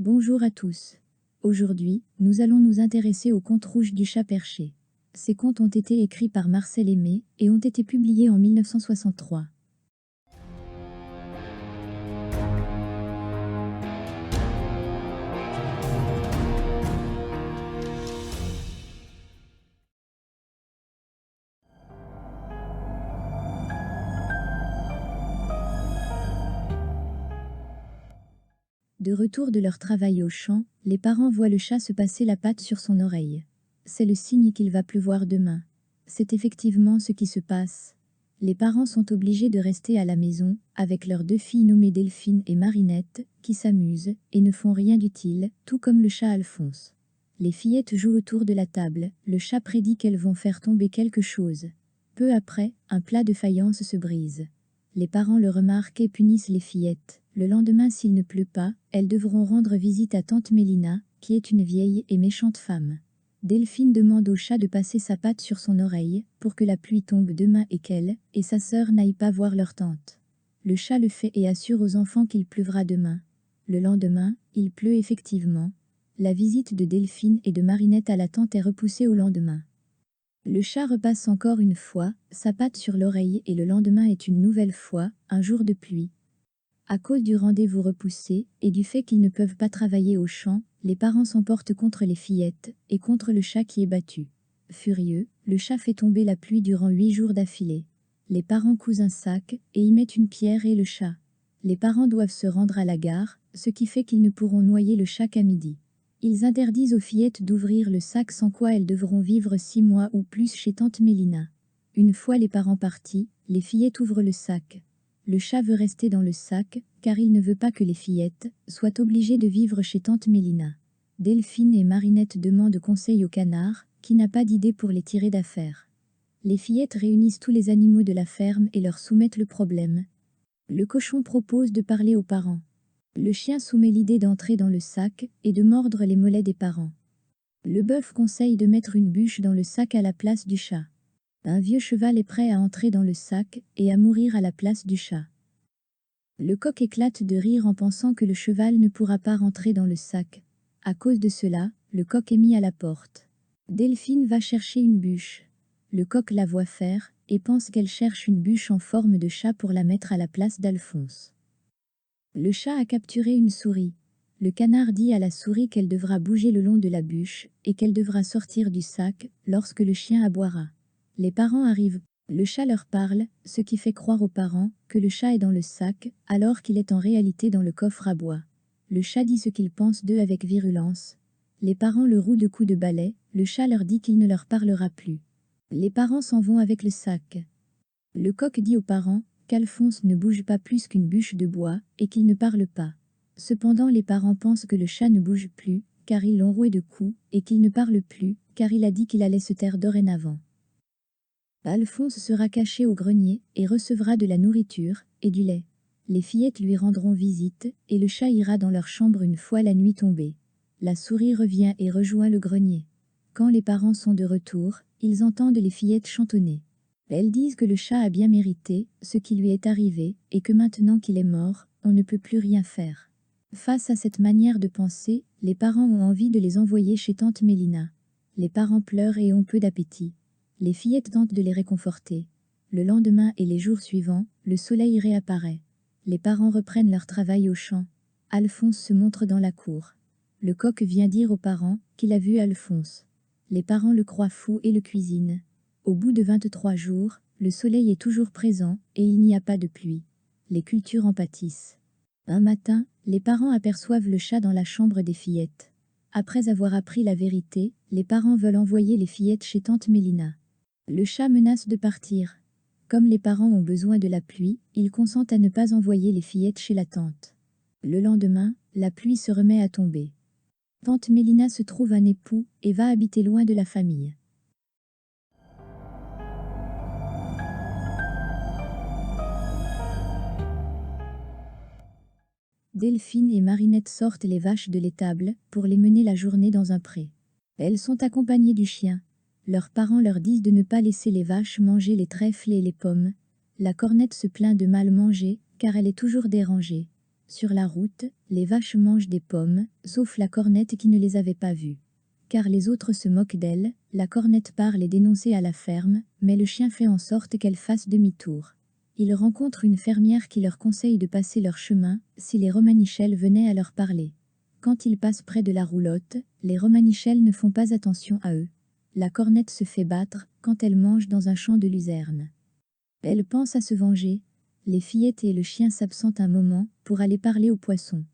Bonjour à tous. Aujourd'hui, nous allons nous intéresser au conte rouge du chat perché. Ces contes ont été écrits par Marcel Aimé et ont été publiés en 1963. De retour de leur travail au champ, les parents voient le chat se passer la patte sur son oreille. C'est le signe qu'il va pleuvoir demain. C'est effectivement ce qui se passe. Les parents sont obligés de rester à la maison, avec leurs deux filles nommées Delphine et Marinette, qui s'amusent et ne font rien d'utile, tout comme le chat Alphonse. Les fillettes jouent autour de la table, le chat prédit qu'elles vont faire tomber quelque chose. Peu après, un plat de faïence se brise. Les parents le remarquent et punissent les fillettes. Le lendemain, s'il ne pleut pas, elles devront rendre visite à tante Mélina, qui est une vieille et méchante femme. Delphine demande au chat de passer sa patte sur son oreille, pour que la pluie tombe demain et qu'elle et sa sœur n'aillent pas voir leur tante. Le chat le fait et assure aux enfants qu'il pleuvra demain. Le lendemain, il pleut effectivement. La visite de Delphine et de Marinette à la tante est repoussée au lendemain. Le chat repasse encore une fois, sa patte sur l'oreille et le lendemain est une nouvelle fois, un jour de pluie. À cause du rendez-vous repoussé, et du fait qu'ils ne peuvent pas travailler au champ, les parents s'emportent contre les fillettes, et contre le chat qui est battu. Furieux, le chat fait tomber la pluie durant 8 jours d'affilée. Les parents cousent un sac, et y mettent une pierre et le chat. Les parents doivent se rendre à la gare, ce qui fait qu'ils ne pourront noyer le chat qu'à midi. Ils interdisent aux fillettes d'ouvrir le sac sans quoi elles devront vivre 6 mois ou plus chez tante Mélina. Une fois les parents partis, les fillettes ouvrent le sac. Le chat veut rester dans le sac, car il ne veut pas que les fillettes soient obligées de vivre chez tante Mélina. Delphine et Marinette demandent conseil au canard, qui n'a pas d'idée pour les tirer d'affaire. Les fillettes réunissent tous les animaux de la ferme et leur soumettent le problème. Le cochon propose de parler aux parents. Le chien soumet l'idée d'entrer dans le sac et de mordre les mollets des parents. Le bœuf conseille de mettre une bûche dans le sac à la place du chat. Un vieux cheval est prêt à entrer dans le sac et à mourir à la place du chat. Le coq éclate de rire en pensant que le cheval ne pourra pas rentrer dans le sac. À cause de cela, le coq est mis à la porte. Delphine va chercher une bûche. Le coq la voit faire et pense qu'elle cherche une bûche en forme de chat pour la mettre à la place d'Alphonse. Le chat a capturé une souris. Le canard dit à la souris qu'elle devra bouger le long de la bûche et qu'elle devra sortir du sac lorsque le chien aboiera. Les parents arrivent. Le chat leur parle, ce qui fait croire aux parents que le chat est dans le sac, alors qu'il est en réalité dans le coffre à bois. Le chat dit ce qu'il pense d'eux avec virulence. Les parents le rouent de coups de balai, le chat leur dit qu'il ne leur parlera plus. Les parents s'en vont avec le sac. Le coq dit aux parents qu'Alphonse ne bouge pas plus qu'une bûche de bois et qu'il ne parle pas. Cependant les parents pensent que le chat ne bouge plus, car ils l'ont roué de coups, et qu'il ne parle plus, car il a dit qu'il allait se taire dorénavant. Alphonse sera caché au grenier et recevra de la nourriture et du lait. Les fillettes lui rendront visite et le chat ira dans leur chambre une fois la nuit tombée. La souris revient et rejoint le grenier. Quand les parents sont de retour, ils entendent les fillettes chantonner. Elles disent que le chat a bien mérité ce qui lui est arrivé et que maintenant qu'il est mort, on ne peut plus rien faire. Face à cette manière de penser, les parents ont envie de les envoyer chez tante Mélina. Les parents pleurent et ont peu d'appétit. Les fillettes tentent de les réconforter. Le lendemain et les jours suivants, le soleil réapparaît. Les parents reprennent leur travail au champ. Alphonse se montre dans la cour. Le coq vient dire aux parents qu'il a vu Alphonse. Les parents le croient fou et le cuisinent. Au bout de 23 jours, le soleil est toujours présent et il n'y a pas de pluie. Les cultures en pâtissent. Un matin, les parents aperçoivent le chat dans la chambre des fillettes. Après avoir appris la vérité, les parents veulent envoyer les fillettes chez tante Mélina. Le chat menace de partir. Comme les parents ont besoin de la pluie, ils consentent à ne pas envoyer les fillettes chez la tante. Le lendemain, la pluie se remet à tomber. Tante Mélina se trouve un époux et va habiter loin de la famille. Delphine et Marinette sortent les vaches de l'étable pour les mener la journée dans un pré. Elles sont accompagnées du chien. Leurs parents leur disent de ne pas laisser les vaches manger les trèfles et les pommes. La cornette se plaint de mal manger, car elle est toujours dérangée. Sur la route, les vaches mangent des pommes, sauf la cornette qui ne les avait pas vues. Car les autres se moquent d'elle, la cornette part les dénoncer à la ferme, mais le chien fait en sorte qu'elle fasse demi-tour. Ils rencontrent une fermière qui leur conseille de passer leur chemin, si les romanichels venaient à leur parler. Quand ils passent près de la roulotte, les romanichels ne font pas attention à eux. La cornette se fait battre quand elle mange dans un champ de luzerne. Elle pense à se venger. Les fillettes et le chien s'absentent un moment pour aller parler aux poissons.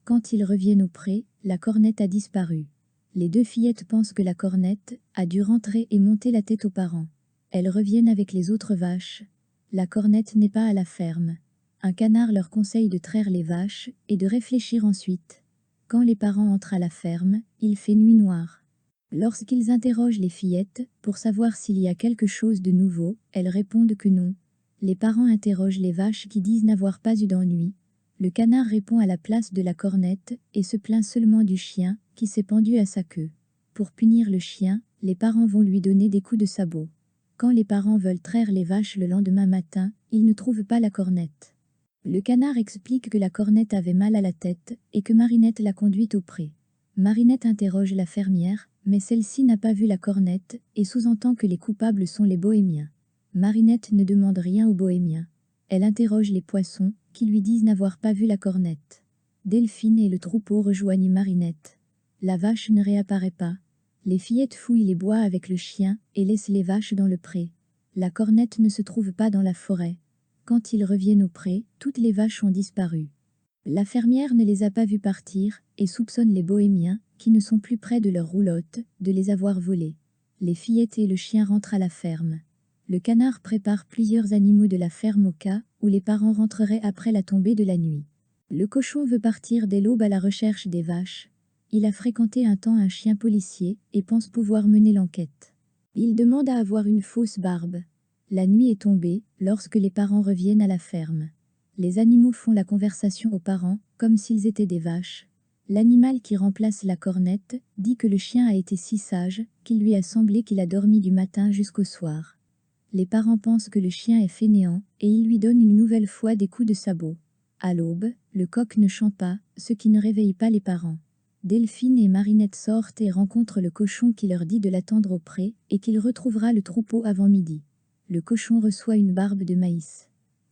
Quand ils reviennent au pré, la cornette a disparu. Les deux fillettes pensent que la cornette a dû rentrer et monter la tête aux parents. Elles reviennent avec les autres vaches. La cornette n'est pas à la ferme. Un canard leur conseille de traire les vaches et de réfléchir ensuite. Quand les parents entrent à la ferme, il fait nuit noire. Lorsqu'ils interrogent les fillettes pour savoir s'il y a quelque chose de nouveau, elles répondent que non. Les parents interrogent les vaches qui disent n'avoir pas eu d'ennui. Le canard répond à la place de la cornette et se plaint seulement du chien qui s'est pendu à sa queue. Pour punir le chien, les parents vont lui donner des coups de sabot. Quand les parents veulent traire les vaches le lendemain matin, ils ne trouvent pas la cornette. Le canard explique que la cornette avait mal à la tête et que Marinette l'a conduite au pré. Marinette interroge la fermière, mais celle-ci n'a pas vu la cornette et sous-entend que les coupables sont les bohémiens. Marinette ne demande rien aux bohémiens. Elle interroge les poissons, qui lui disent n'avoir pas vu la cornette. Delphine et le troupeau rejoignent Marinette. La vache ne réapparaît pas. Les fillettes fouillent les bois avec le chien et laissent les vaches dans le pré. La cornette ne se trouve pas dans la forêt. Quand ils reviennent au pré, toutes les vaches ont disparu. La fermière ne les a pas vues partir et soupçonne les bohémiens, qui ne sont plus près de leur roulotte, de les avoir volées. Les fillettes et le chien rentrent à la ferme. Le canard prépare plusieurs animaux de la ferme au cas où les parents rentreraient après la tombée de la nuit. Le cochon veut partir dès l'aube à la recherche des vaches. Il a fréquenté un temps un chien policier et pense pouvoir mener l'enquête. Il demande à avoir une fausse barbe. La nuit est tombée lorsque les parents reviennent à la ferme. Les animaux font la conversation aux parents, comme s'ils étaient des vaches. L'animal qui remplace la cornette dit que le chien a été si sage qu'il lui a semblé qu'il a dormi du matin jusqu'au soir. Les parents pensent que le chien est fainéant et ils lui donnent une nouvelle fois des coups de sabot. À l'aube, le coq ne chante pas, ce qui ne réveille pas les parents. Delphine et Marinette sortent et rencontrent le cochon qui leur dit de l'attendre au pré et qu'il retrouvera le troupeau avant midi. Le cochon reçoit une barbe de maïs.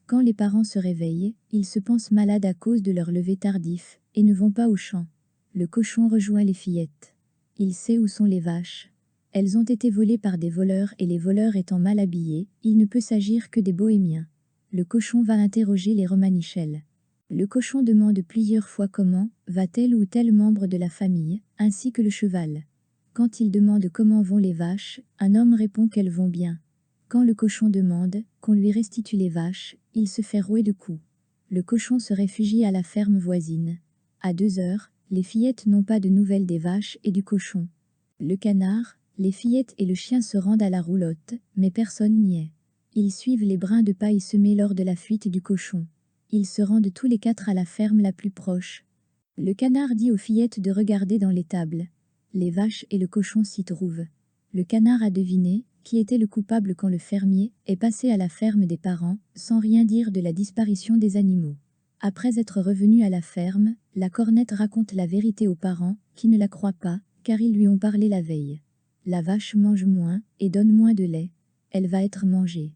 Quand les parents se réveillent, ils se pensent malades à cause de leur lever tardif et ne vont pas au champ. Le cochon rejoint les fillettes. Il sait où sont les vaches. Elles ont été volées par des voleurs et les voleurs étant mal habillés, il ne peut s'agir que des bohémiens. Le cochon va interroger les romanichels. Le cochon demande plusieurs fois comment va tel ou tel membre de la famille, ainsi que le cheval. Quand il demande comment vont les vaches, un homme répond qu'elles vont bien. Quand le cochon demande qu'on lui restitue les vaches, il se fait rouer de coups. Le cochon se réfugie à la ferme voisine. À 2 heures, les fillettes n'ont pas de nouvelles des vaches et du cochon. Le canard, les fillettes et le chien se rendent à la roulotte, mais personne n'y est. Ils suivent les brins de paille semés lors de la fuite du cochon. Ils se rendent tous les 4 à la ferme la plus proche. Le canard dit aux fillettes de regarder dans l'étable. Les vaches et le cochon s'y trouvent. Le canard a deviné qui était le coupable quand le fermier est passé à la ferme des parents, sans rien dire de la disparition des animaux. Après être revenu à la ferme, la cornette raconte la vérité aux parents, qui ne la croient pas, car ils lui ont parlé la veille. La vache mange moins et donne moins de lait. Elle va être mangée.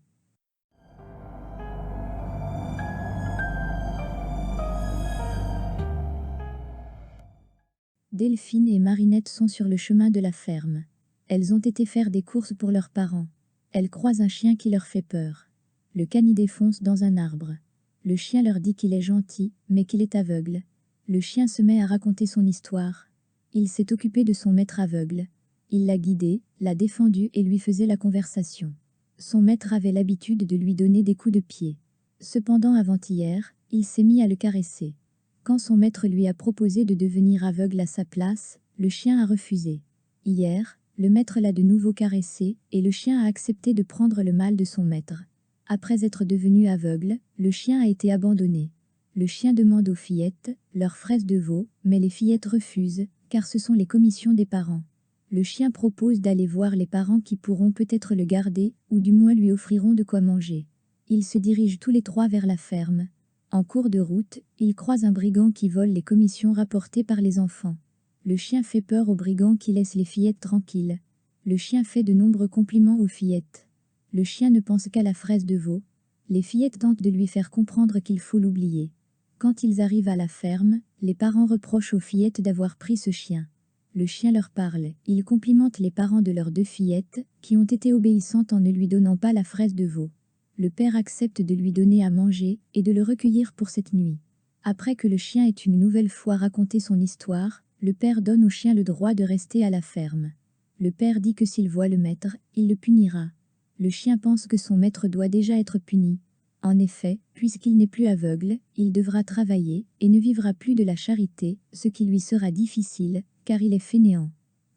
Delphine et Marinette sont sur le chemin de la ferme. Elles ont été faire des courses pour leurs parents. Elles croisent un chien qui leur fait peur. Le canidé fonce dans un arbre. Le chien leur dit qu'il est gentil, mais qu'il est aveugle. Le chien se met à raconter son histoire. Il s'est occupé de son maître aveugle. Il l'a guidé, l'a défendu et lui faisait la conversation. Son maître avait l'habitude de lui donner des coups de pied. Cependant avant-hier, il s'est mis à le caresser. Quand son maître lui a proposé de devenir aveugle à sa place, le chien a refusé. Hier, le maître l'a de nouveau caressé et le chien a accepté de prendre le mal de son maître. Après être devenu aveugle, le chien a été abandonné. Le chien demande aux fillettes leur fraise de veau, mais les fillettes refusent, car ce sont les commissions des parents. Le chien propose d'aller voir les parents qui pourront peut-être le garder, ou du moins lui offriront de quoi manger. Ils se dirigent tous les 3 vers la ferme. En cours de route, ils croisent un brigand qui vole les commissions rapportées par les enfants. Le chien fait peur au brigand qui laisse les fillettes tranquilles. Le chien fait de nombreux compliments aux fillettes. Le chien ne pense qu'à la fraise de veau. Les fillettes tentent de lui faire comprendre qu'il faut l'oublier. Quand ils arrivent à la ferme, les parents reprochent aux fillettes d'avoir pris ce chien. Le chien leur parle, il complimente les parents de leurs deux fillettes, qui ont été obéissantes en ne lui donnant pas la fraise de veau. Le père accepte de lui donner à manger et de le recueillir pour cette nuit. Après que le chien ait une nouvelle fois raconté son histoire, le père donne au chien le droit de rester à la ferme. Le père dit que s'il voit le maître, il le punira. Le chien pense que son maître doit déjà être puni. En effet, puisqu'il n'est plus aveugle, il devra travailler et ne vivra plus de la charité, ce qui lui sera difficile, car il est fainéant.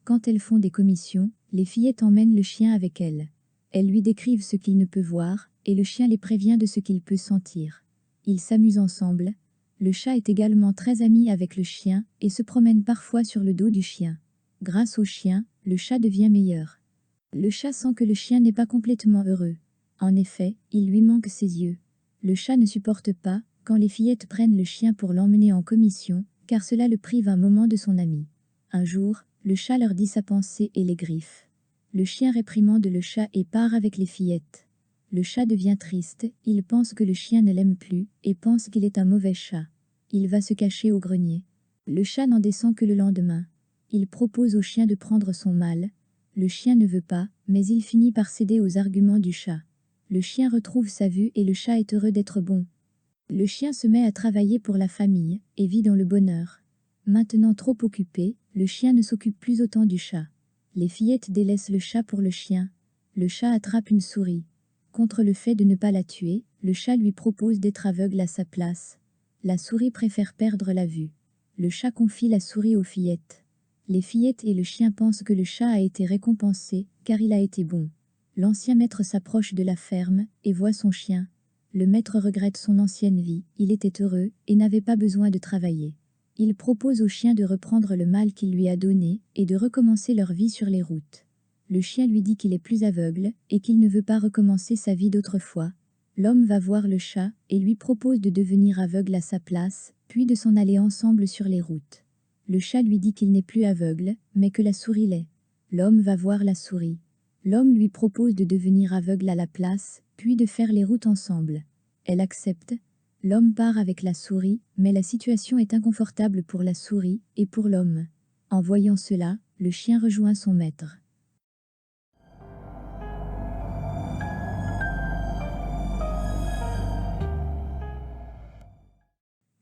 Quand elles font des commissions, les fillettes emmènent le chien avec elles. Elles lui décrivent ce qu'il ne peut voir, et le chien les prévient de ce qu'il peut sentir. Ils s'amusent ensemble. Le chat est également très ami avec le chien et se promène parfois sur le dos du chien. Grâce au chien, le chat devient meilleur. Le chat sent que le chien n'est pas complètement heureux. En effet, il lui manque ses yeux. Le chat ne supporte pas quand les fillettes prennent le chien pour l'emmener en commission, car cela le prive un moment de son ami. Un jour, le chat leur dit sa pensée et les griffe. Le chien réprimande le chat et part avec les fillettes. Le chat devient triste, il pense que le chien ne l'aime plus et pense qu'il est un mauvais chat. Il va se cacher au grenier. Le chat n'en descend que le lendemain. Il propose au chien de prendre son mal. Le chien ne veut pas, mais il finit par céder aux arguments du chat. Le chien retrouve sa vue et le chat est heureux d'être bon. Le chien se met à travailler pour la famille et vit dans le bonheur. Maintenant trop occupé, le chien ne s'occupe plus autant du chat. Les fillettes délaissent le chat pour le chien. Le chat attrape une souris. Contre le fait de ne pas la tuer, le chat lui propose d'être aveugle à sa place. La souris préfère perdre la vue. Le chat confie la souris aux fillettes. Les fillettes et le chien pensent que le chat a été récompensé, car il a été bon. L'ancien maître s'approche de la ferme et voit son chien. Le maître regrette son ancienne vie, il était heureux et n'avait pas besoin de travailler. Il propose au chien de reprendre le mal qu'il lui a donné et de recommencer leur vie sur les routes. Le chien lui dit qu'il est plus aveugle et qu'il ne veut pas recommencer sa vie d'autrefois. L'homme va voir le chat et lui propose de devenir aveugle à sa place, puis de s'en aller ensemble sur les routes. Le chat lui dit qu'il n'est plus aveugle, mais que la souris l'est. L'homme va voir la souris. L'homme lui propose de devenir aveugle à la place, puis de faire les routes ensemble. Elle accepte. L'homme part avec la souris, mais la situation est inconfortable pour la souris et pour l'homme. En voyant cela, le chien rejoint son maître.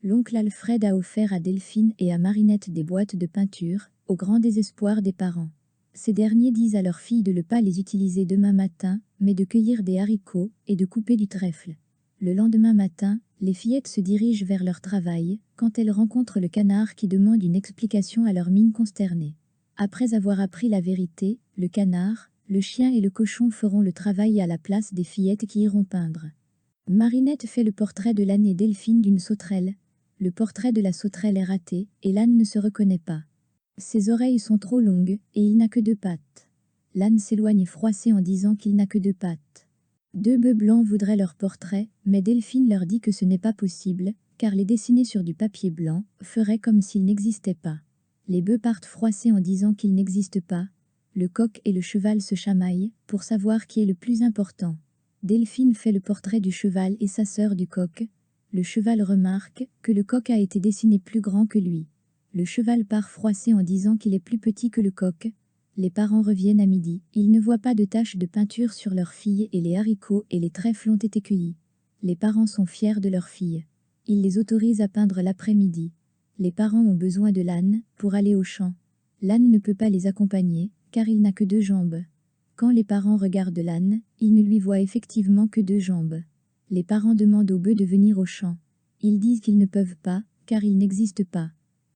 L'oncle Alfred a offert à Delphine et à Marinette des boîtes de peinture, au grand désespoir des parents. Ces derniers disent à leur fille de ne pas les utiliser demain matin, mais de cueillir des haricots et de couper du trèfle. Le lendemain matin, les fillettes se dirigent vers leur travail, quand elles rencontrent le canard qui demande une explication à leur mine consternée. Après avoir appris la vérité, le canard, le chien et le cochon feront le travail à la place des fillettes qui iront peindre. Marinette fait le portrait de l'âne et Delphine d'une sauterelle. Le portrait de la sauterelle est raté, et l'âne ne se reconnaît pas. Ses oreilles sont trop longues, et il n'a que 2 pattes. L'âne s'éloigne froissé en disant qu'il n'a que 2 pattes. 2 bœufs blancs voudraient leur portrait, mais Delphine leur dit que ce n'est pas possible, car les dessiner sur du papier blanc ferait comme s'ils n'existaient pas. Les bœufs partent froissés en disant qu'ils n'existent pas. Le coq et le cheval se chamaillent, pour savoir qui est le plus important. Delphine fait le portrait du cheval et sa sœur du coq. Le cheval remarque que le coq a été dessiné plus grand que lui. Le cheval part froissé en disant qu'il est plus petit que le coq. Les parents reviennent à midi, ils ne voient pas de taches de peinture sur leur fille et les haricots et les trèfles ont été cueillis. Les parents sont fiers de leur fille. Ils les autorisent à peindre l'après-midi. Les parents ont besoin de l'âne pour aller au champ. L'âne ne peut pas les accompagner, car il n'a que 2 jambes. Quand les parents regardent l'âne, ils ne lui voient effectivement que 2 jambes. Les parents demandent aux bœufs de venir au champ. Ils disent qu'ils ne peuvent pas, car ils n'existent pas.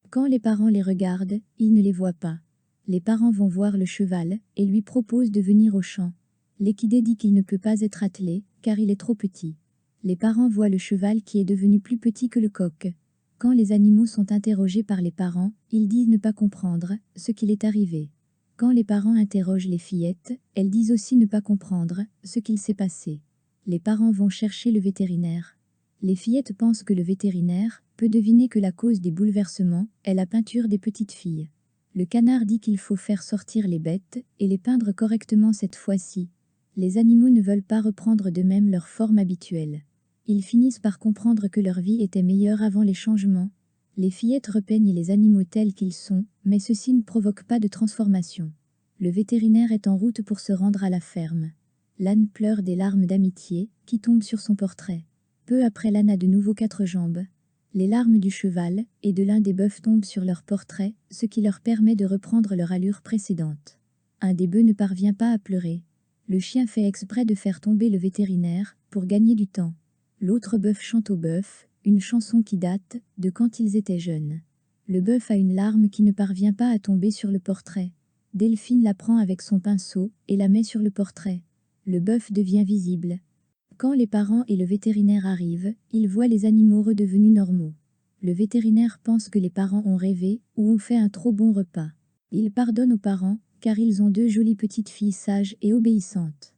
Quand les parents les regardent, ils ne les voient pas. Les parents vont voir le cheval et lui proposent de venir au champ. L'équidé dit qu'il ne peut pas être attelé, car il est trop petit. Les parents voient le cheval qui est devenu plus petit que le coq. Quand les animaux sont interrogés par les parents, ils disent ne pas comprendre ce qu'il est arrivé. Quand les parents interrogent les fillettes, elles disent aussi ne pas comprendre ce qu'il s'est passé. Les parents vont chercher le vétérinaire. Les fillettes pensent que le vétérinaire peut deviner que la cause des bouleversements est la peinture des petites filles. Le canard dit qu'il faut faire sortir les bêtes et les peindre correctement cette fois-ci. Les animaux ne veulent pas reprendre d'eux-mêmes leur forme habituelle. Ils finissent par comprendre que leur vie était meilleure avant les changements. Les fillettes repeignent les animaux tels qu'ils sont, mais ceci ne provoque pas de transformation. Le vétérinaire est en route pour se rendre à la ferme. L'âne pleure des larmes d'amitié qui tombent sur son portrait. Peu après, l'âne a de nouveau 4 jambes. Les larmes du cheval et de l'un des bœufs tombent sur leur portrait, ce qui leur permet de reprendre leur allure précédente. Un des bœufs ne parvient pas à pleurer. Le chien fait exprès de faire tomber le vétérinaire pour gagner du temps. L'autre bœuf chante au bœuf, une chanson qui date de quand ils étaient jeunes. Le bœuf a une larme qui ne parvient pas à tomber sur le portrait. Delphine la prend avec son pinceau et la met sur le portrait. Le bœuf devient visible. Quand les parents et le vétérinaire arrivent, ils voient les animaux redevenus normaux. Le vétérinaire pense que les parents ont rêvé ou ont fait un trop bon repas. Il pardonne aux parents, car ils ont 2 jolies petites filles sages et obéissantes.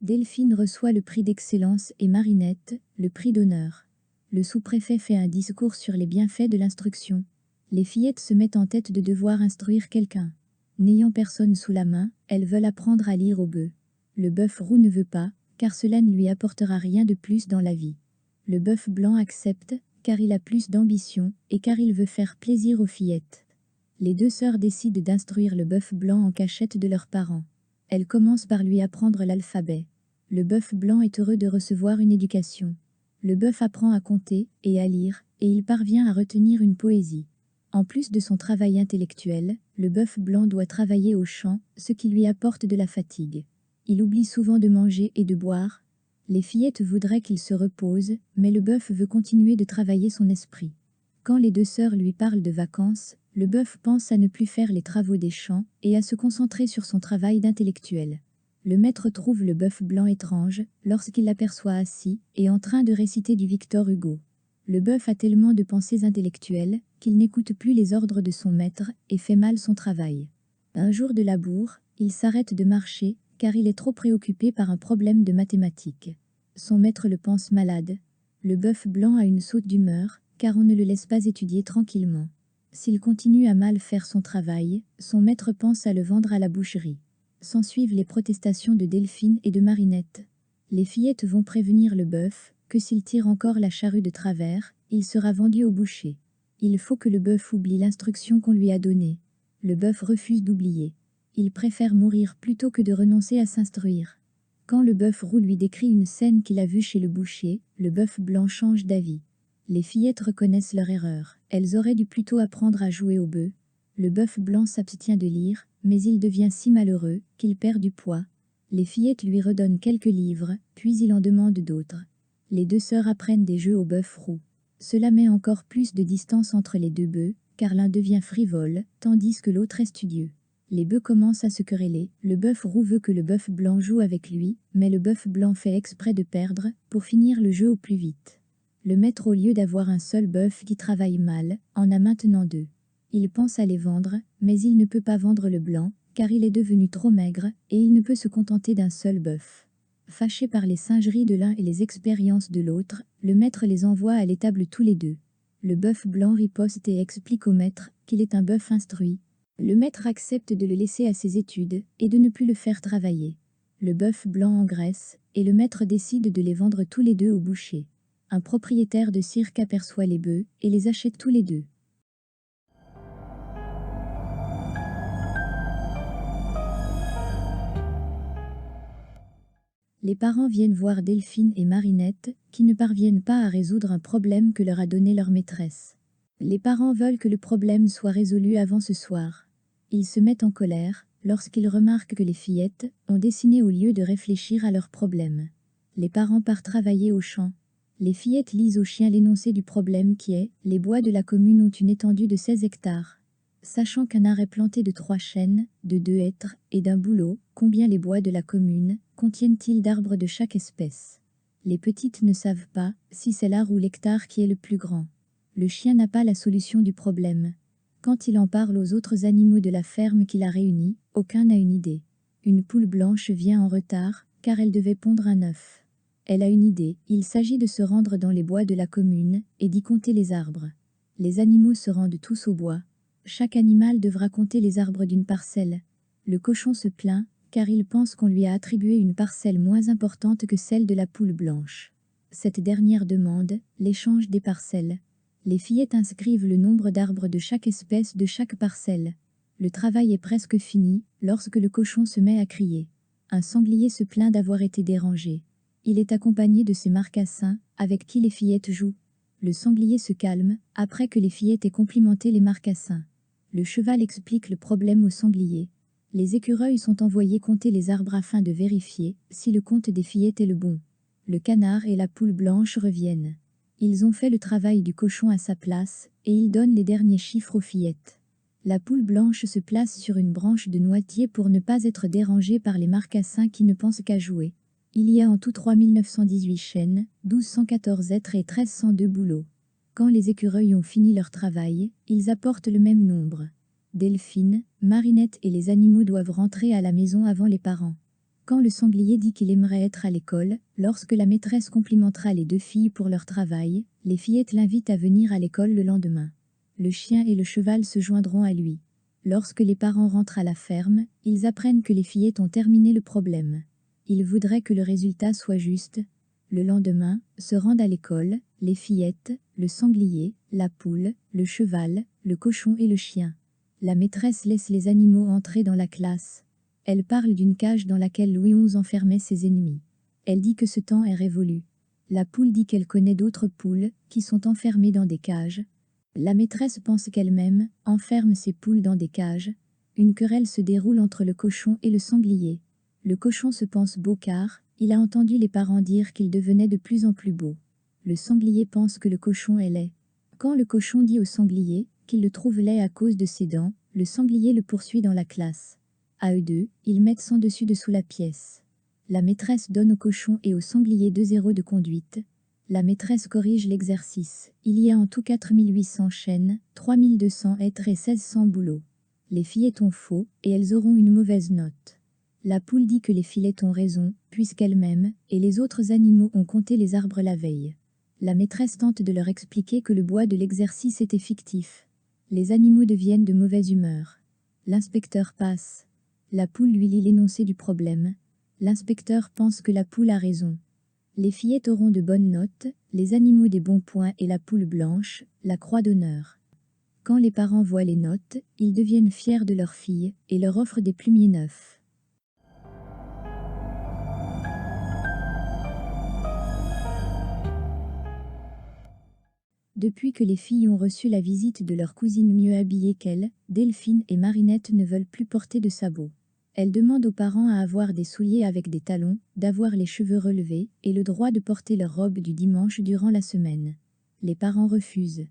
Delphine reçoit le prix d'excellence et Marinette, le prix d'honneur. Le sous-préfet fait un discours sur les bienfaits de l'instruction. Les fillettes se mettent en tête de devoir instruire quelqu'un. N'ayant personne sous la main, elles veulent apprendre à lire au bœuf. Le bœuf roux ne veut pas, car cela ne lui apportera rien de plus dans la vie. Le bœuf blanc accepte, car il a plus d'ambition, et car il veut faire plaisir aux fillettes. Les 2 sœurs décident d'instruire le bœuf blanc en cachette de leurs parents. Elles commencent par lui apprendre l'alphabet. Le bœuf blanc est heureux de recevoir une éducation. Le bœuf apprend à compter et à lire, et il parvient à retenir une poésie. En plus de son travail intellectuel, le bœuf blanc doit travailler au champ, ce qui lui apporte de la fatigue. Il oublie souvent de manger et de boire. Les fillettes voudraient qu'il se repose, mais le bœuf veut continuer de travailler son esprit. Quand les 2 sœurs lui parlent de vacances, le bœuf pense à ne plus faire les travaux des champs et à se concentrer sur son travail d'intellectuel. Le maître trouve le bœuf blanc étrange lorsqu'il l'aperçoit assis et en train de réciter du Victor Hugo. Le bœuf a tellement de pensées intellectuelles qu'il n'écoute plus les ordres de son maître et fait mal son travail. Un jour de labour, il s'arrête de marcher car il est trop préoccupé par un problème de mathématiques. Son maître le pense malade. Le bœuf blanc a une saute d'humeur car on ne le laisse pas étudier tranquillement. S'il continue à mal faire son travail, son maître pense à le vendre à la boucherie. S'ensuivent les protestations de Delphine et de Marinette. Les fillettes vont prévenir le bœuf que s'il tire encore la charrue de travers, il sera vendu au boucher. Il faut que le bœuf oublie l'instruction qu'on lui a donnée. Le bœuf refuse d'oublier. Il préfère mourir plutôt que de renoncer à s'instruire. Quand le bœuf roux lui décrit une scène qu'il a vue chez le boucher, le bœuf blanc change d'avis. Les fillettes reconnaissent leur erreur. Elles auraient dû plutôt apprendre à jouer au bœuf. Le bœuf blanc s'abstient de lire, mais il devient si malheureux qu'il perd du poids. Les fillettes lui redonnent quelques livres, puis il en demande d'autres. Les 2 sœurs apprennent des jeux au bœuf roux. Cela met encore plus de distance entre les 2 bœufs, car l'un devient frivole, tandis que l'autre est studieux. Les bœufs commencent à se quereller. Le bœuf roux veut que le bœuf blanc joue avec lui, mais le bœuf blanc fait exprès de perdre pour finir le jeu au plus vite. Le maître, au lieu d'avoir un seul bœuf qui travaille mal, en a maintenant 2. Il pense à les vendre, mais il ne peut pas vendre le blanc, car il est devenu trop maigre, et il ne peut se contenter d'un seul bœuf. Fâché par les singeries de l'un et les expériences de l'autre, le maître les envoie à l'étable tous les 2. Le bœuf blanc riposte et explique au maître qu'il est un bœuf instruit. Le maître accepte de le laisser à ses études et de ne plus le faire travailler. Le bœuf blanc engraisse, et le maître décide de les vendre tous les 2 au boucher. Un propriétaire de cirque aperçoit les bœufs et les achète tous les 2. Les parents viennent voir Delphine et Marinette, qui ne parviennent pas à résoudre un problème que leur a donné leur maîtresse. Les parents veulent que le problème soit résolu avant ce soir. Ils se mettent en colère lorsqu'ils remarquent que les fillettes ont dessiné au lieu de réfléchir à leurs problèmes. Les parents partent travailler au champ. Les fillettes lisent au chien l'énoncé du problème qui est « Les bois de la commune ont une étendue de 16 hectares. Sachant qu'un arbre est planté de 3 chênes, de 2 hêtres et d'un bouleau, combien les bois de la commune contiennent-ils d'arbres de chaque espèce? Les petites ne savent pas si c'est l'are ou l'hectare qui est le plus grand. Le chien n'a pas la solution du problème. Quand il en parle aux autres animaux de la ferme qu'il a réunis, Aucun n'a une idée. Une poule blanche vient en retard, car elle devait pondre un œuf. Elle a une idée, il s'agit de se rendre dans les bois de la commune, et d'y compter les arbres. Les animaux se rendent tous au bois. Chaque animal devra compter les arbres d'une parcelle. Le cochon se plaint, car il pense qu'on lui a attribué une parcelle moins importante que celle de la poule blanche. Cette dernière demande l'échange des parcelles. Les fillettes inscrivent le nombre d'arbres de chaque espèce de chaque parcelle. Le travail est presque fini, lorsque le cochon se met à crier. Un sanglier se plaint d'avoir été dérangé. Il est accompagné de ses marcassins, avec qui les fillettes jouent. Le sanglier se calme, après que les fillettes aient complimenté les marcassins. Le cheval explique le problème au sanglier. Les écureuils sont envoyés compter les arbres afin de vérifier si le compte des fillettes est le bon. Le canard et la poule blanche reviennent. Ils ont fait le travail du cochon à sa place, et ils donnent les derniers chiffres aux fillettes. La poule blanche se place sur une branche de noisetier pour ne pas être dérangée par les marcassins qui ne pensent qu'à jouer. Il y a en tout 3918 chênes, 1214 êtres et 1302 bouleaux. Quand les écureuils ont fini leur travail, ils apportent le même nombre. Delphine, Marinette et les animaux doivent rentrer à la maison avant les parents. Quand le sanglier dit qu'il aimerait être à l'école, lorsque la maîtresse complimentera les 2 filles pour leur travail, les fillettes l'invitent à venir à l'école le lendemain. Le chien et le cheval se joindront à lui. Lorsque les parents rentrent à la ferme, ils apprennent que les fillettes ont terminé le problème. Ils voudraient que le résultat soit juste. Le lendemain, se rendent à l'école, les fillettes, le sanglier, la poule, le cheval, le cochon et le chien. La maîtresse laisse les animaux entrer dans la classe. Elle parle d'une cage dans laquelle Louis XI enfermait ses ennemis. Elle dit que ce temps est révolu. La poule dit qu'elle connaît d'autres poules, qui sont enfermées dans des cages. La maîtresse pense qu'elle-même enferme ses poules dans des cages. Une querelle se déroule entre le cochon et le sanglier. Le cochon se pense beau car il a entendu les parents dire qu'il devenait de plus en plus beau. Le sanglier pense que le cochon est laid. Quand le cochon dit au sanglier qu'il le trouve laid à cause de ses dents, le sanglier le poursuit dans la classe. À eux deux, ils mettent 100 dessus dessous la pièce. La maîtresse donne au cochon et au sanglier 2 zéros de conduite. La maîtresse corrige l'exercice. Il y a en tout 4800 chênes, 3200 êtres et 1600 bouleaux. Les fillettes ont faux, et elles auront une mauvaise note. La poule dit que les fillettes ont raison, puisqu'elles-mêmes, et les autres animaux ont compté les arbres la veille. La maîtresse tente de leur expliquer que le bois de l'exercice était fictif. Les animaux deviennent de mauvaise humeur. L'inspecteur passe. La poule lui lit l'énoncé du problème. L'inspecteur pense que la poule a raison. Les fillettes auront de bonnes notes, les animaux des bons points et la poule blanche, la croix d'honneur. Quand les parents voient les notes, ils deviennent fiers de leur fille et leur offrent des plumiers neufs. Depuis que les filles ont reçu la visite de leur cousine mieux habillée qu'elles, Delphine et Marinette ne veulent plus porter de sabots. Elles demandent aux parents à avoir des souliers avec des talons, d'avoir les cheveux relevés et le droit de porter leur robe du dimanche durant la semaine. Les parents refusent.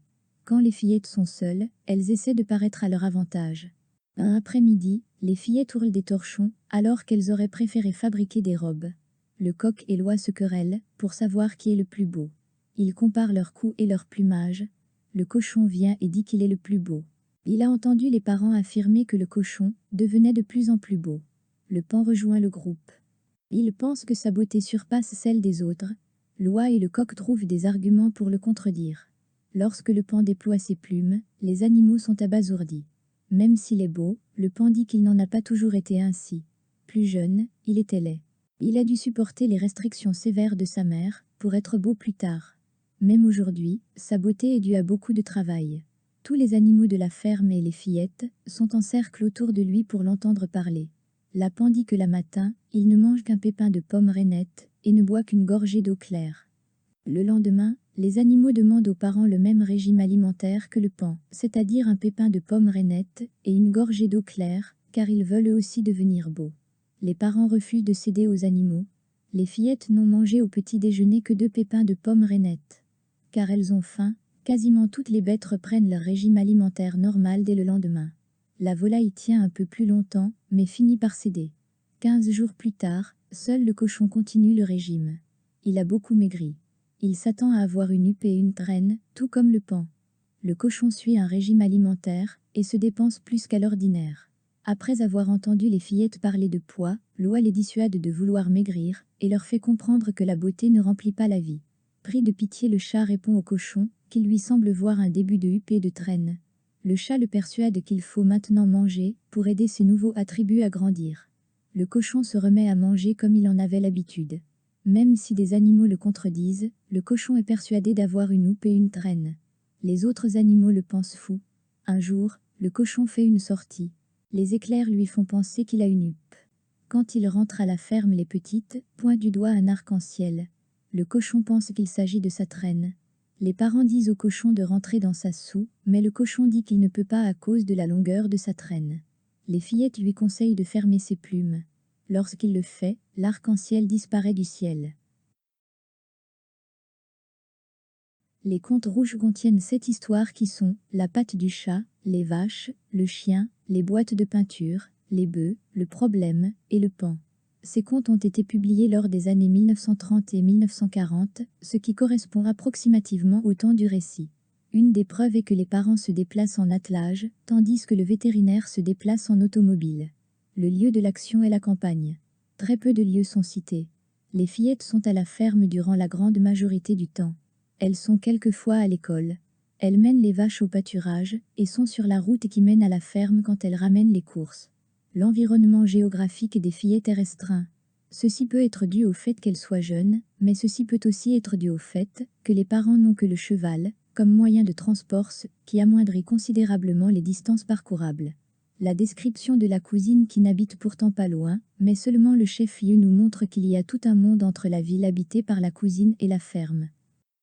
Quand les fillettes sont seules, elles essaient de paraître à leur avantage. Un après-midi, les fillettes hurlent des torchons, alors qu'elles auraient préféré fabriquer des robes. Le coq et l'oie se querellent, pour savoir qui est le plus beau. Ils comparent leur cou et leur plumage. Le cochon vient et dit qu'il est le plus beau. Il a entendu les parents affirmer que le cochon devenait de plus en plus beau. Le paon rejoint le groupe. Il pense que sa beauté surpasse celle des autres. L'oie et le coq trouvent des arguments pour le contredire. Lorsque le paon déploie ses plumes, les animaux sont abasourdis. Même s'il est beau, le paon dit qu'il n'en a pas toujours été ainsi. Plus jeune, il était laid. Il a dû supporter les restrictions sévères de sa mère pour être beau plus tard. Même aujourd'hui, sa beauté est due à beaucoup de travail. Tous les animaux de la ferme et les fillettes sont en cercle autour de lui pour l'entendre parler. La paon dit que le matin, il ne mange qu'un pépin de pomme rainette et ne boit qu'une gorgée d'eau claire. Le lendemain, les animaux demandent aux parents le même régime alimentaire que le paon, c'est-à-dire un pépin de pomme rainette et une gorgée d'eau claire, car ils veulent eux aussi devenir beaux. Les parents refusent de céder aux animaux. Les fillettes n'ont mangé au petit déjeuner que 2 pépins de pomme rainette. Car elles ont faim, quasiment toutes les bêtes reprennent leur régime alimentaire normal dès le lendemain. La volaille tient un peu plus longtemps, mais finit par céder. 15 jours plus tard, seul le cochon continue le régime. Il a beaucoup maigri. Il s'attend à avoir une huppe et une traîne, tout comme le paon. Le cochon suit un régime alimentaire et se dépense plus qu'à l'ordinaire. Après avoir entendu les fillettes parler de poids, Loi les dissuade de vouloir maigrir, et leur fait comprendre que la beauté ne remplit pas la vie. Pris de pitié, le chat répond au cochon, qu'il lui semble voir un début de huppée de traîne. Le chat le persuade qu'il faut maintenant manger, pour aider ses nouveaux attributs à grandir. Le cochon se remet à manger comme il en avait l'habitude. Même si des animaux le contredisent, le cochon est persuadé d'avoir une houppe et une traîne. Les autres animaux le pensent fou. Un jour, le cochon fait une sortie. Les éclairs lui font penser qu'il a une huppe. Quand il rentre à la ferme, les petites pointent du doigt un arc-en-ciel. Le cochon pense qu'il s'agit de sa traîne. Les parents disent au cochon de rentrer dans sa soue, mais le cochon dit qu'il ne peut pas à cause de la longueur de sa traîne. Les fillettes lui conseillent de fermer ses plumes. Lorsqu'il le fait, l'arc-en-ciel disparaît du ciel. Les contes rouges contiennent 7 histoires qui sont la patte du chat, les vaches, le chien, les boîtes de peinture, les bœufs, le problème et le pan. Ces contes ont été publiés lors des années 1930 et 1940, ce qui correspond approximativement au temps du récit. Une des preuves est que les parents se déplacent en attelage, tandis que le vétérinaire se déplace en automobile. Le lieu de l'action est la campagne. Très peu de lieux sont cités. Les fillettes sont à la ferme durant la grande majorité du temps. Elles sont quelquefois à l'école. Elles mènent les vaches au pâturage et sont sur la route qui mène à la ferme quand elles ramènent les courses. L'environnement géographique des fillettes est restreint. Ceci peut être dû au fait qu'elles soient jeunes, mais ceci peut aussi être dû au fait que les parents n'ont que le cheval, comme moyen de transport, ce qui amoindrit considérablement les distances parcourables. La description de la cousine qui n'habite pourtant pas loin, mais seulement le chef-lieu nous montre qu'il y a tout un monde entre la ville habitée par la cousine et la ferme.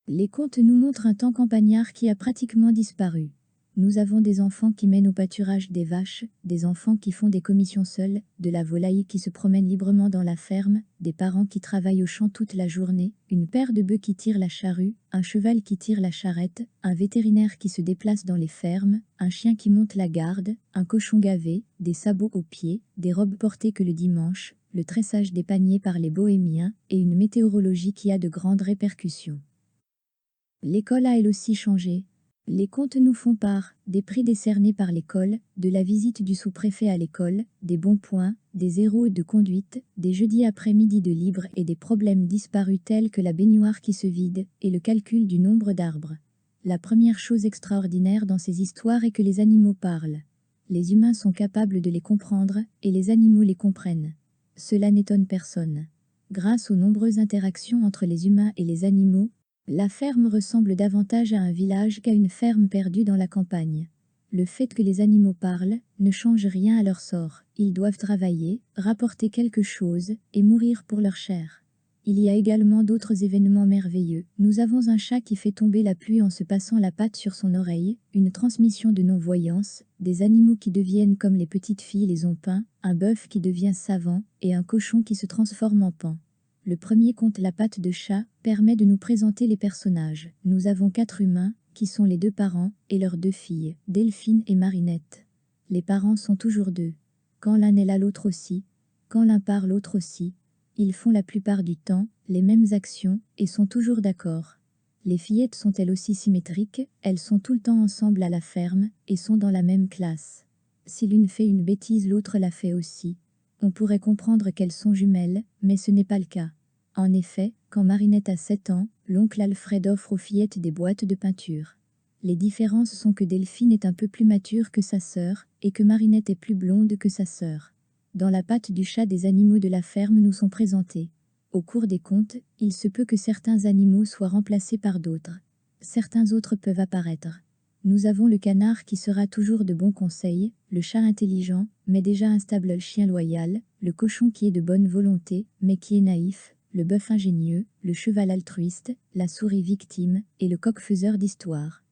Les contes nous montrent un temps campagnard qui a pratiquement disparu. Nous avons des enfants qui mènent au pâturage des vaches, des enfants qui font des commissions seuls, de la volaille qui se promène librement dans la ferme, des parents qui travaillent au champ toute la journée, une paire de bœufs qui tire la charrue, un cheval qui tire la charrette, un vétérinaire qui se déplace dans les fermes, un chien qui monte la garde, un cochon gavé, des sabots aux pieds, des robes portées que le dimanche, le tressage des paniers par les bohémiens, et une météorologie qui a de grandes répercussions. L'école a elle aussi changé. Les contes nous font part des prix décernés par l'école, de la visite du sous-préfet à l'école, des bons points, des héros de conduite, des jeudis après-midi de libre et des problèmes disparus tels que la baignoire qui se vide et le calcul du nombre d'arbres. La première chose extraordinaire dans ces histoires est que les animaux parlent. Les humains sont capables de les comprendre et les animaux les comprennent. Cela n'étonne personne. Grâce aux nombreuses interactions entre les humains et les animaux, la ferme ressemble davantage à un village qu'à une ferme perdue dans la campagne. Le fait que les animaux parlent ne change rien à leur sort. Ils doivent travailler, rapporter quelque chose et mourir pour leur chair. Il y a également d'autres événements merveilleux. Nous avons un chat qui fait tomber la pluie en se passant la patte sur son oreille, une transmission de non-voyance, des animaux qui deviennent comme les petites filles les ont peints, un bœuf qui devient savant et un cochon qui se transforme en paon. Le premier conte La patte de chat permet de nous présenter les personnages. Nous avons 4 humains, qui sont les 2 parents, et leurs 2 filles, Delphine et Marinette. Les parents sont toujours 2. Quand l'un est là, l'autre aussi. Quand l'un part, l'autre aussi. Ils font la plupart du temps les mêmes actions et sont toujours d'accord. Les fillettes sont elles aussi symétriques, elles sont tout le temps ensemble à la ferme et sont dans la même classe. Si l'une fait une bêtise, l'autre la fait aussi. On pourrait comprendre qu'elles sont jumelles, mais ce n'est pas le cas. En effet, quand Marinette a 7 ans, l'oncle Alfred offre aux fillettes des boîtes de peinture. Les différences sont que Delphine est un peu plus mature que sa sœur, et que Marinette est plus blonde que sa sœur. Dans La patte du chat, des animaux de la ferme nous sont présentés. Au cours des contes, il se peut que certains animaux soient remplacés par d'autres. Certains autres peuvent apparaître. Nous avons le canard qui sera toujours de bons conseils, le chat intelligent, mais déjà instable, le chien loyal, le cochon qui est de bonne volonté, mais qui est naïf, le bœuf ingénieux, le cheval altruiste, la souris victime, et le coq faiseur d'histoire.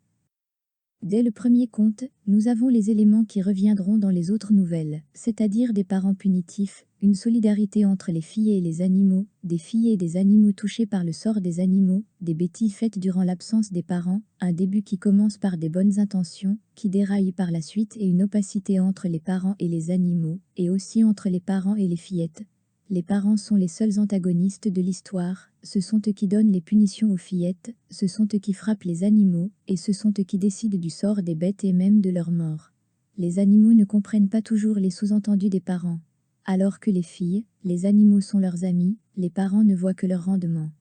Dès le premier conte, nous avons les éléments qui reviendront dans les autres nouvelles, c'est-à-dire des parents punitifs, une solidarité entre les filles et les animaux, des filles et des animaux touchés par le sort des animaux, des bêtises faites durant l'absence des parents, un début qui commence par des bonnes intentions, qui déraille par la suite et une opacité entre les parents et les animaux, et aussi entre les parents et les fillettes. Les parents sont les seuls antagonistes de l'histoire, ce sont eux qui donnent les punitions aux fillettes, ce sont eux qui frappent les animaux, et ce sont eux qui décident du sort des bêtes et même de leur mort. Les animaux ne comprennent pas toujours les sous-entendus des parents. Alors que les filles, les animaux sont leurs amis, les parents ne voient que leur rendement.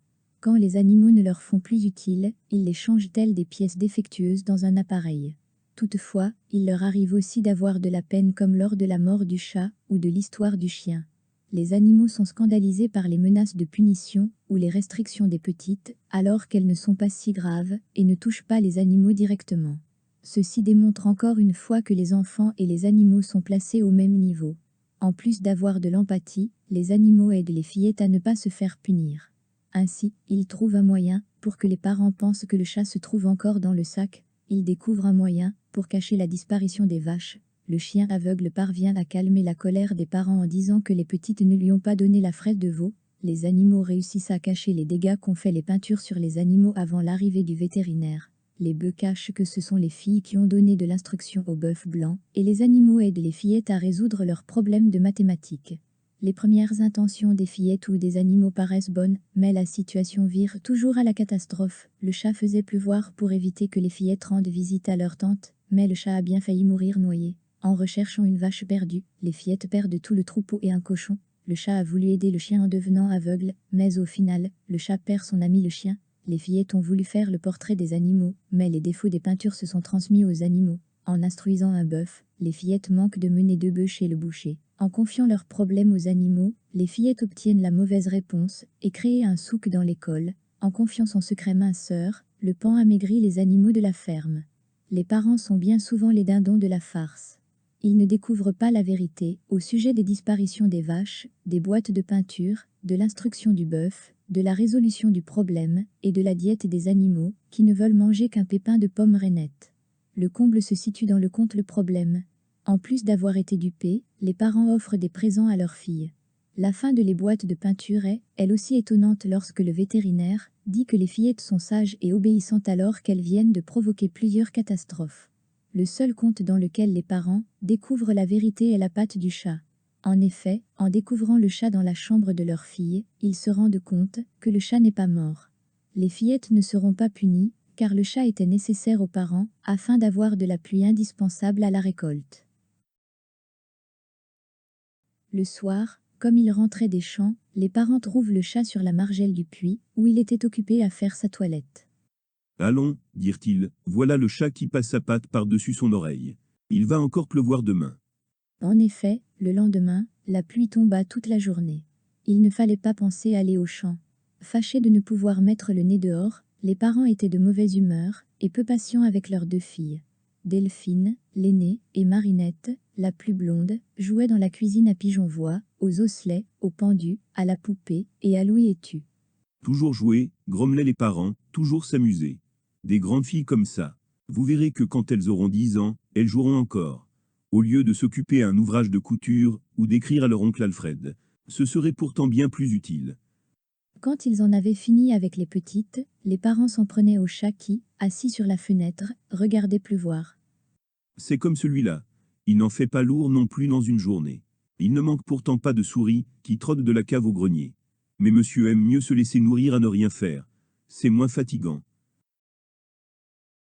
Quand les animaux ne leur font plus utile, ils les changent telles des pièces défectueuses dans un appareil. Toutefois, il leur arrive aussi d'avoir de la peine comme lors de la mort du chat ou de l'histoire du chien. Les animaux sont scandalisés par les menaces de punition ou les restrictions des petites, alors qu'elles ne sont pas si graves et ne touchent pas les animaux directement. Ceci démontre encore une fois que les enfants et les animaux sont placés au même niveau. En plus d'avoir de l'empathie, les animaux aident les fillettes à ne pas se faire punir. Ainsi, ils trouvent un moyen pour que les parents pensent que le chat se trouve encore dans le sac. Ils découvrent un moyen pour cacher la disparition des vaches. Le chien aveugle parvient à calmer la colère des parents en disant que les petites ne lui ont pas donné la fraise de veau. Les animaux réussissent à cacher les dégâts qu'ont fait les peintures sur les animaux avant l'arrivée du vétérinaire. Les bœufs cachent que ce sont les filles qui ont donné de l'instruction aux bœufs blancs, et les animaux aident les fillettes à résoudre leurs problèmes de mathématiques. Les premières intentions des fillettes ou des animaux paraissent bonnes, mais la situation vire toujours à la catastrophe. Le chat faisait pleuvoir pour éviter que les fillettes rendent visite à leur tante, mais le chat a bien failli mourir noyé. En recherchant une vache perdue, les fillettes perdent tout le troupeau et un cochon. Le chat a voulu aider le chien en devenant aveugle, mais au final, le chat perd son ami le chien. Les fillettes ont voulu faire le portrait des animaux, mais les défauts des peintures se sont transmis aux animaux. En instruisant un bœuf, les fillettes manquent de mener 2 bœufs chez le boucher. En confiant leurs problèmes aux animaux, les fillettes obtiennent la mauvaise réponse et créent un souk dans l'école. En confiant son secret minceur, le pan amaigrit les animaux de la ferme. Les parents sont bien souvent les dindons de la farce. Ils ne découvrent pas la vérité au sujet des disparitions des vaches, des boîtes de peinture, de l'instruction du bœuf, de la résolution du problème et de la diète des animaux qui ne veulent manger qu'un pépin de pomme rainette. Le comble se situe dans le conte le problème. En plus d'avoir été dupés, les parents offrent des présents à leurs filles. La fin de les boîtes de peinture est, elle aussi étonnante lorsque le vétérinaire dit que les fillettes sont sages et obéissantes alors qu'elles viennent de provoquer plusieurs catastrophes. Le seul conte dans lequel les parents découvrent la vérité est la patte du chat. En effet, en découvrant le chat dans la chambre de leur fille, ils se rendent compte que le chat n'est pas mort. Les fillettes ne seront pas punies, car le chat était nécessaire aux parents afin d'avoir de la pluie indispensable à la récolte. Le soir, comme ils rentraient des champs, les parents trouvent le chat sur la margelle du puits, où il était occupé à faire sa toilette. « Allons, dirent-ils, voilà le chat qui passe sa patte par-dessus son oreille. Il va encore pleuvoir demain. » En effet, le lendemain, la pluie tomba toute la journée. Il ne fallait pas penser aller au champ. Fâchés de ne pouvoir mettre le nez dehors, les parents étaient de mauvaise humeur et peu patients avec leurs 2 filles. Delphine, l'aînée, et Marinette, la plus blonde, jouaient dans la cuisine à pigeon-voix, aux osselets, aux pendus, à la poupée et à Louis et Tu. Toujours jouer, grommelaient les parents, toujours s'amuser. Des grandes filles comme ça. Vous verrez que quand elles auront 10 ans, elles joueront encore. Au lieu de s'occuper à un ouvrage de couture ou d'écrire à leur oncle Alfred. Ce serait pourtant bien plus utile. Quand ils en avaient fini avec les petites, les parents s'en prenaient au chat qui, assis sur la fenêtre, regardait pleuvoir. C'est comme celui-là. Il n'en fait pas lourd non plus dans une journée. Il ne manque pourtant pas de souris qui trottent de la cave au grenier. Mais monsieur aime mieux se laisser nourrir à ne rien faire. C'est moins fatigant.